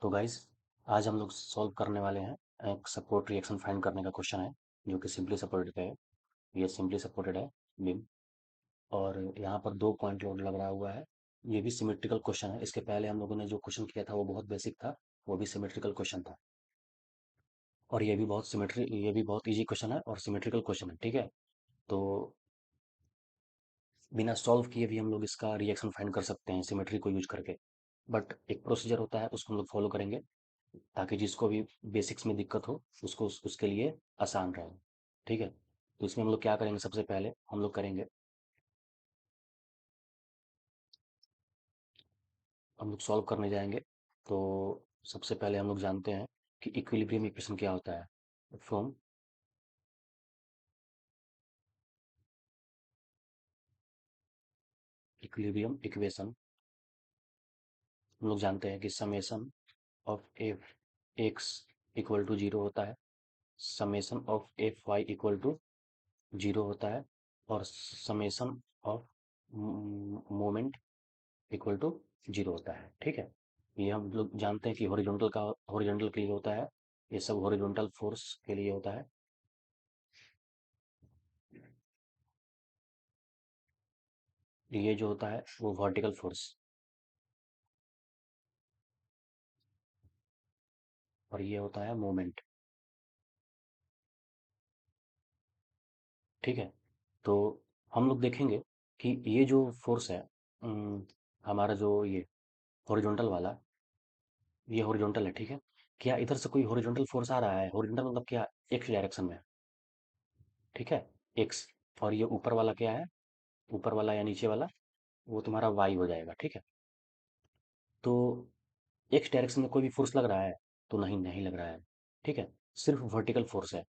तो गाइस, आज हम लोग सॉल्व करने वाले हैं एक सपोर्ट रिएक्शन फाइंड करने का क्वेश्चन है जो कि सिंपली सपोर्टेड है। ये सिंपली सपोर्टेड है बीम। और यहाँ पर 2 पॉइंट लोड लग रहा हुआ है। ये भी सिमेट्रिकल क्वेश्चन है। इसके पहले हम लोगों ने जो क्वेश्चन किया था वो बहुत बेसिक था, वो भी सिमेट्रिकल क्वेश्चन था। और ये भी बहुत ईजी क्वेश्चन है और सिमेट्रिकल क्वेश्चन है, ठीक है। तो बिना सॉल्व किए भी हम लोग इसका रिएक्शन फाइंड कर सकते हैं सिमेट्री को यूज करके। बट एक प्रोसीजर होता है, उसको हम लोग फॉलो करेंगे ताकि जिसको भी बेसिक्स में दिक्कत हो उसको उसके लिए आसान रहे। ठीक है। तो इसमें हम लोग क्या करेंगे, सबसे पहले हम लोग करेंगे, हम लोग सॉल्व करने जाएंगे। तो सबसे पहले हम लोग जानते हैं कि इक्विलिब्रियम इक्वेशन क्या होता है। फ्रॉम इक्विलिब्रियम इक्वेशन हम लोग जानते हैं कि summation of F X equal to zero होता है, summation of F Y equal to zero होता है, और summation of moment equal to zero होता है। ठीक है। ये हम लोग जानते हैं कि हॉरिजॉन्टल के लिए होता है। ये सब हॉरिजॉन्टल फोर्स के लिए होता है। ये जो होता है वो वर्टिकल फोर्स, और ये होता है मोमेंट। ठीक है। तो हम लोग देखेंगे कि ये जो फोर्स है, हमारा जो ये हॉरिजॉन्टल वाला, ये हॉरिजॉन्टल है। ठीक है। क्या इधर से कोई हॉरिजॉन्टल फोर्स आ रहा है? हॉरिजॉन्टल मतलब क्या? एक्स डायरेक्शन में। ठीक है। एक्स। और ये ऊपर वाला क्या है? ऊपर वाला या नीचे वाला, वो तुम्हारा वाई हो जाएगा। ठीक है। तो एक्स डायरेक्शन में कोई भी फोर्स लग रहा है? तो नहीं, नहीं लग रहा है। ठीक है। सिर्फ वर्टिकल फोर्स है।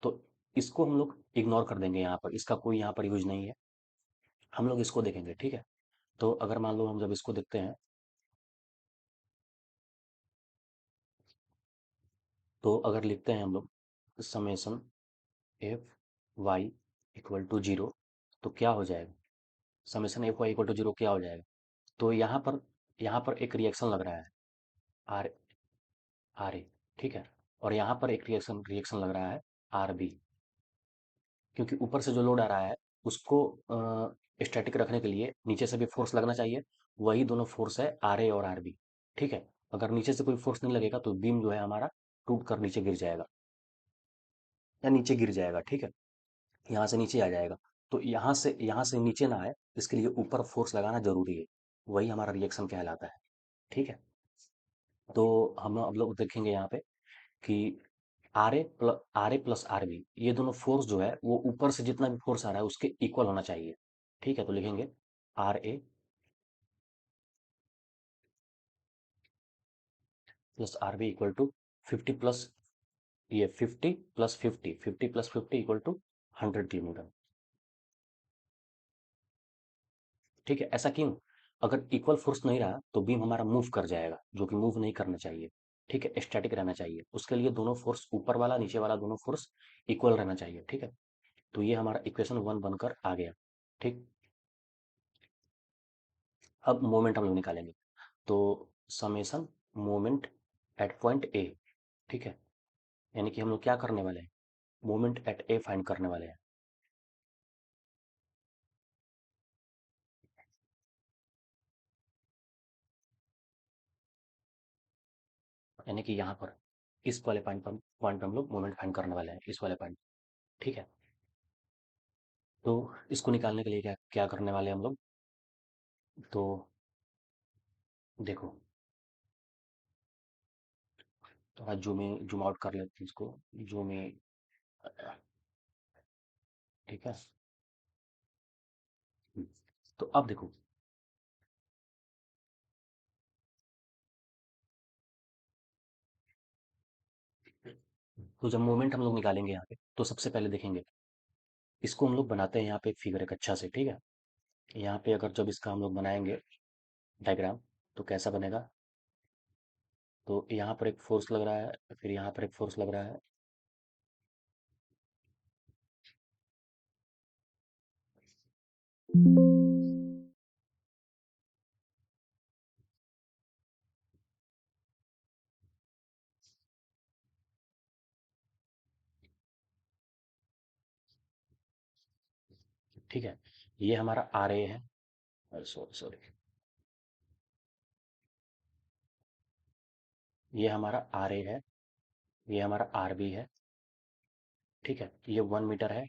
तो इसको हम लोग इग्नोर कर देंगे, यहाँ पर इसका कोई यहाँ पर यूज नहीं है। हम लोग इसको देखेंगे। ठीक है। तो अगर मान लो हम जब इसको देखते हैं, तो अगर लिखते हैं हम लोग summation F Y equal to zero, तो क्या हो जाएगा? Summation F Y equal to zero क्या हो जाएगा? तो यहाँ पर एक रिएक्शन लग रहा है, आर आर ए। ठीक है। और यहाँ पर एक रिएक्शन रिएक्शन लग रहा है, आर बी। क्योंकि ऊपर से जो लोड आ रहा है उसको स्टैटिक रखने के लिए नीचे से भी फोर्स लगना चाहिए। वही दोनों फोर्स है, आर ए और आर बी। ठीक है। अगर नीचे से कोई फोर्स नहीं लगेगा तो बीम जो है हमारा टूट कर नीचे गिर जाएगा, या नीचे गिर जाएगा। ठीक है। यहाँ से नीचे आ जाएगा। तो यहाँ से नीचे ना आए, इसके लिए ऊपर फोर्स लगाना जरूरी है। वही हमारा रिएक्शन कहलाता है। ठीक है। तो हम अब लोग देखेंगे यहाँ पे कि R A plus R B, ये दोनों फोर्स जो है वो ऊपर से जितना भी फोर्स आ रहा है उसके इक्वल होना चाहिए। ठीक है। तो लिखेंगे R A plus R B equal to 50 plus, ये 50 plus 50, 50 plus 50 equal to 100 kilometre. ठीक है। ऐसा क्यों? अगर इक्वल फोर्स नहीं रहा तो बीम हमारा मूव कर जाएगा, जो कि मूव नहीं करना चाहिए। ठीक है। स्टैटिक रहना चाहिए। उसके लिए दोनों फोर्स, ऊपर वाला नीचे वाला, दोनों फोर्स इक्वल रहना चाहिए। ठीक है। तो ये हमारा इक्वेशन 1 बनकर आ गया। ठीक। अब मोमेंट हम लोग निकालेंगे। तो summation moment at point A. ठीक है। यानी कि हम लोग क्या करने वाले हैं, मोमेंट एट ए फाइंड करने वाले हैं। यानी कि यहाँ पर इस वाले पॉइंट पर हम लोग मोमेंट फाइंड करने वाले हैं, इस वाले पॉइंट। ठीक है। तो इसको निकालने के लिए क्या क्या करने वाले हैं हम लोग? तो देखो, थोड़ा जूम आउट कर लेते हैं इसको। Zoom in. ठीक है। तो अब देखो, तो जब मोमेंट हम लोग निकालेंगे यहाँ पे, तो सबसे पहले देखेंगे, इसको हम लोग बनाते हैं यहाँ पे एक फिगर एक अच्छा से। ठीक है। यहाँ पे अगर जब इसका हम लोग बनाएंगे डायग्राम, तो कैसा बनेगा? तो यहाँ पर एक फोर्स लग रहा है, फिर यहाँ पर एक फोर्स लग रहा है। ठीक है, ये हमारा आर ए है, सॉरी सॉरी, ये हमारा आर ए है, ये हमारा आर बी है। ठीक है, ये 1 मीटर है,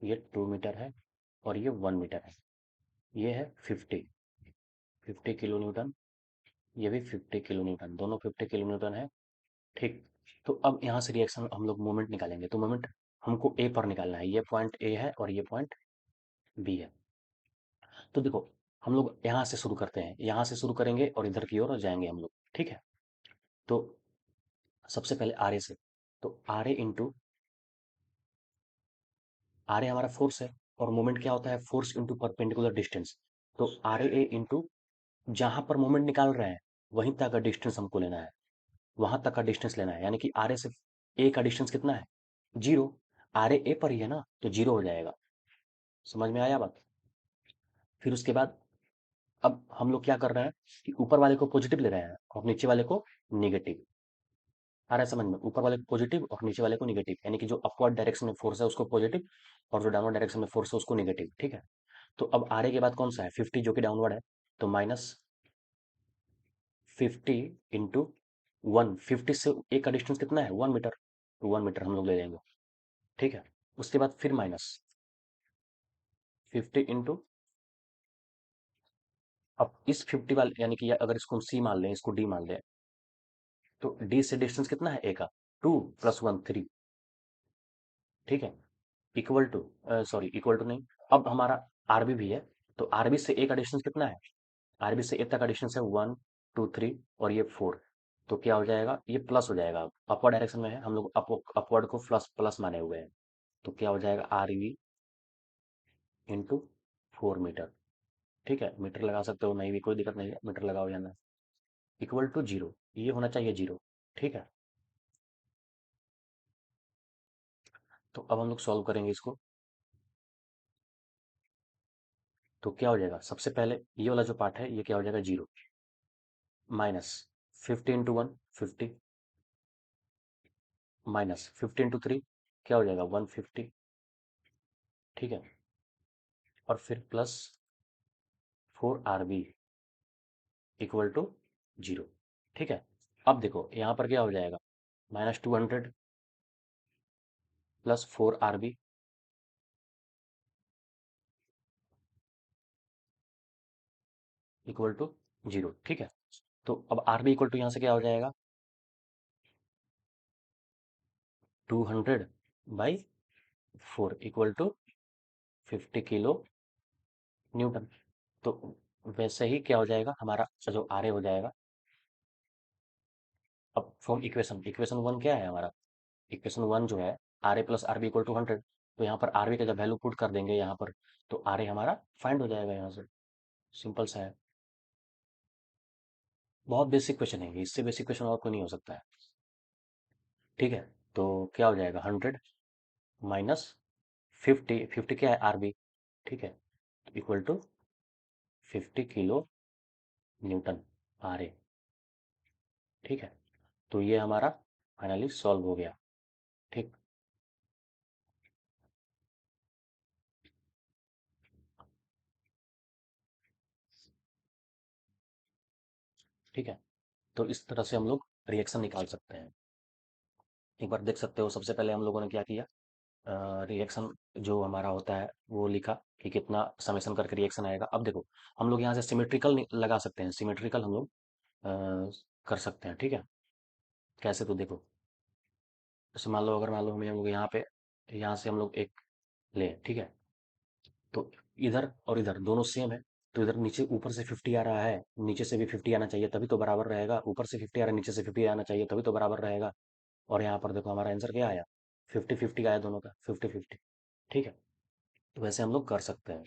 ये 2 मीटर है, और ये 1 मीटर है। ये है 50 किलो न्यूटन, ये भी 50 किलो न्यूटन, दोनों 50 किलो न्यूटन है। ठीक, तो अब यहाँ से रिएक्शन हम लोग मोमेंट निकालेंगे, तो मोमेंट हमको ए पर निकालना है। ये पॉइंट ए है और ये पॉइंट बी है। तो देखो, हम लोग यहाँ से शुरू करते हैं, यहाँ से शुरू करेंगे और इधर की ओर जाएंगे हम लोग। ठीक है, तो सबसे पहले आर ए से, तो R A into, R A हमारा फोर्स है, और मोमेंट क्या होता है, फोर्स इंटू परपेंडिकुलर डिस्टेंस। तो आर ए इंटू जहां पर मोमेंट निकाल रहे हैं वहीं तक का डिस्टेंस हमको लेना है, वहां तक का डिस्टेंस लेना है, यानी कि आर ए से ए का डिस्टेंस कितना है, 0। आर ए पर ही है ना, तो 0 हो जाएगा। समझ में आया बात? फिर उसके बाद अब हम लोग क्या कर रहे हैं कि ऊपर वाले को पॉजिटिव ले रहे हैं और नीचे वाले को निगेटिव। आ रहा है समझ में? ऊपर वाले को पॉजिटिव और नीचे वाले को निगेटिव, यानी कि जो अपवर्ड डायरेक्शन में फोर्स है उसको पॉजिटिव, और जो डाउनवर्ड डायरेक्शन में फोर्स है उसको निगेटिव। ठीक है, तो अब आर ए के बाद कौन सा है, 50, जो कि डाउनवर्ड है, तो -50 इंटू 1। 50 से ए का डिस्टेंस कितना है, 1 मीटर, तो 1 मीटर हम लोग ले लेंगे। ठीक है, उसके बाद फिर -50 इंटू, अब इस 50 वाले, यानी कि अगर इसको हम सी मान लें, इसको डी मान लें, तो डी से डिस्टेंस कितना है ए का, 2 + 1 3। ठीक है, equal to, sorry equal to नहीं, अब हमारा आरबी भी है, तो आरबी से ए का डिस्टेंस कितना है, आरबी से ए तक का डिस्टेंस है 1 2 3, और ये 4। तो क्या हो जाएगा, ये प्लस हो जाएगा, अपवर्ड डायरेक्शन में है, हम लोग अपवर्ड को प्लस प्लस माने हुए हैं। तो क्या हो जाएगा, आरबी इंटू 4 मीटर। ठीक है, मीटर लगा सकते हो, नहीं भी कोई दिक्कत नहीं है, मीटर लगाओ या ना, इक्वल टू 0, ये होना चाहिए 0। ठीक है, तो अब हम लोग सॉल्व करेंगे इसको। तो क्या हो जाएगा, सबसे पहले ये वाला जो पार्ट है ये क्या हो जाएगा, 0, -50 इंटू 1 50, -50 इंटू 3 क्या हो जाएगा, 150। ठीक है, और फिर +4 RB इक्वल टू 0। ठीक है, अब देखो यहाँ पर क्या हो जाएगा, -200 +4 RB इक्वल टू 0। ठीक है, तो अब RB इक्वल टू यहाँ से क्या हो जाएगा, 200/4 इक्वल टू 50 किलो न्यूटन। तो वैसे ही क्या हो जाएगा, हमारा जो आर ए हो जाएगा। अब फ्रॉम इक्वेशन, इक्वेशन 1 क्या है हमारा, इक्वेशन 1 जो है, R A plus R B equal to 100। तो यहाँ पर आर बी का जब वैल्यू पुट कर देंगे यहाँ पर, तो आर ए हमारा फाइंड हो जाएगा यहाँ से। सिंपल सा है, बहुत बेसिक क्वेश्चन है ये, इससे बेसिक क्वेश्चन और कोई नहीं हो सकता है। ठीक है, तो क्या हो जाएगा, 100 -50, 50 क्या है, आर बी। ठीक है, equal to 50 kilo newton R A. ठीक है, तो ये हमारा फाइनली सॉल्व हो गया। ठीक, ठीक है, तो इस तरह से हम लोग रिएक्शन निकाल सकते हैं। एक बार देख सकते हो, सबसे पहले हम लोगों ने क्या किया, रिएक्शन जो हमारा होता है वो लिखा कि कितना समेशन करके रिएक्शन आएगा। अब देखो, हम लोग यहाँ से सिमेट्रिकल लगा सकते हैं, सिमेट्रिकल हम लोग कर सकते हैं। ठीक है, कैसे, तो देखो, जैसे मान लो, अगर मान लो हम लोग यहाँ पे, यहाँ से हम लोग एक ले, ठीक है, तो इधर और इधर दोनों सेम है, तो इधर नीचे ऊपर से 50 आ रहा है, नीचे से भी 50 आना चाहिए, तभी तो बराबर रहेगा। ऊपर से 50 आ रहा है, नीचे से 50 आना चाहिए, तभी तो बराबर रहेगा। और यहाँ पर देखो हमारा आंसर क्या आया, 50 50 आया, दोनों का 50 50। ठीक है, तो वैसे हम लोग कर सकते हैं।